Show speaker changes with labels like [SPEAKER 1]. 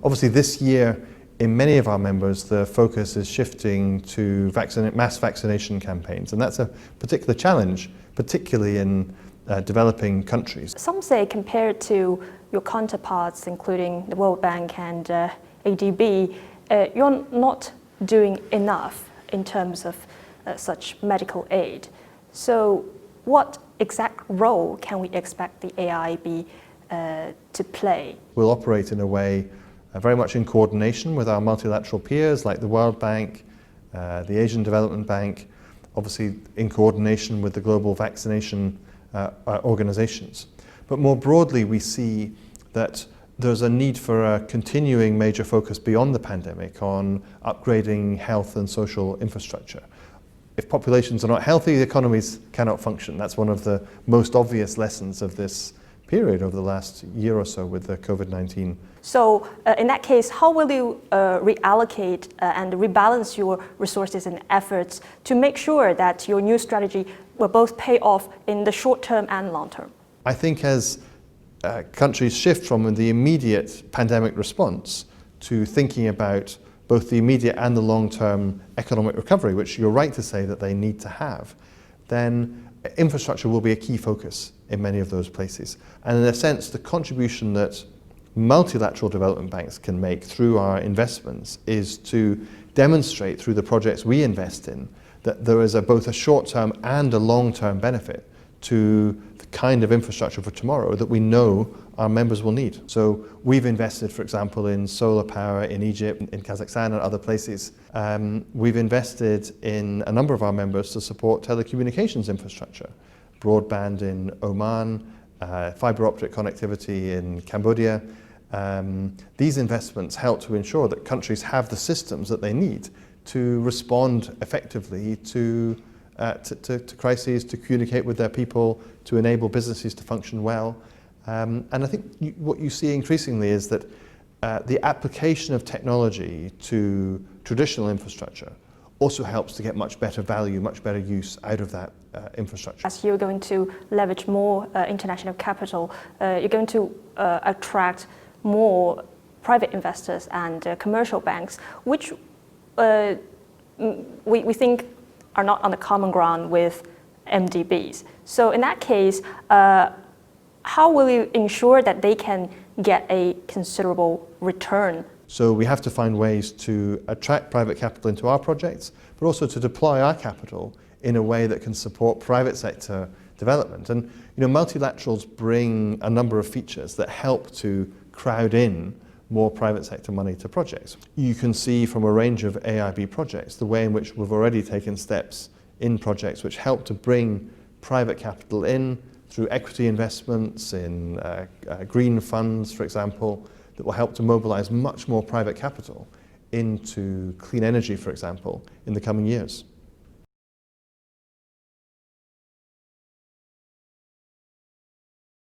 [SPEAKER 1] Obviously this year, in many of our members, the focus is shifting to mass vaccination campaigns, and that's a particular challenge, particularly in developing countries.
[SPEAKER 2] Some say compared to your counterparts, including the World Bank and AIIB, you're not doing enough in terms of such medical aid. So what exact role can we expect the AIIB to play?
[SPEAKER 1] We'll operate in a way very much in coordination with our multilateral peers like the World Bank, the Asian Development Bank, obviously in coordination with the global vaccination organizations. But more broadly, we see that there's a need for a continuing major focus beyond the pandemic on upgrading health and social infrastructure. If populations are not healthy, the economies cannot function. That's one of the most obvious lessons of this period over the last year or so with the COVID-19.
[SPEAKER 2] So in that case, how will you reallocate and rebalance your resources and efforts to make sure that your new strategy will both pay off in the short term and long term?
[SPEAKER 1] I think as countries shift from the immediate pandemic response to thinking about both the immediate and the long-term economic recovery, which you're right to say that they need to have, then infrastructure will be a key focus in many of those places. And in a sense, the contribution that multilateral development banks can make through our investments is to demonstrate through the projects we invest in that there is both a short-term and a long-term benefit to the kind of infrastructure for tomorrow that we know our members will need. So we've invested, for example, in solar power in Egypt, in Kazakhstan and other places. We've invested in a number of our members to support telecommunications infrastructure, broadband in Oman, fiber optic connectivity in Cambodia. These investments help to ensure that countries have the systems that they need to respond effectively to crises, to communicate with their people, to enable businesses to function well. And I think what you see increasingly is that the application of technology to traditional infrastructure also helps to get much better value, much better use out of that infrastructure.
[SPEAKER 2] As you're going to leverage more international capital, you're going to attract more private investors and commercial banks, which we think are not on the common ground with MDBs. So in that case, how will you ensure that they can get a considerable return?
[SPEAKER 1] So we have to find ways to attract private capital into our projects, but also to deploy our capital in a way that can support private sector development. And multilaterals bring a number of features that help to crowd in more private sector money to projects. You can see from a range of AIIB projects the way in which we've already taken steps in projects which help to bring private capital in through equity investments in green funds, for example, that will help to mobilize much more private capital into clean energy, for example, in the coming years.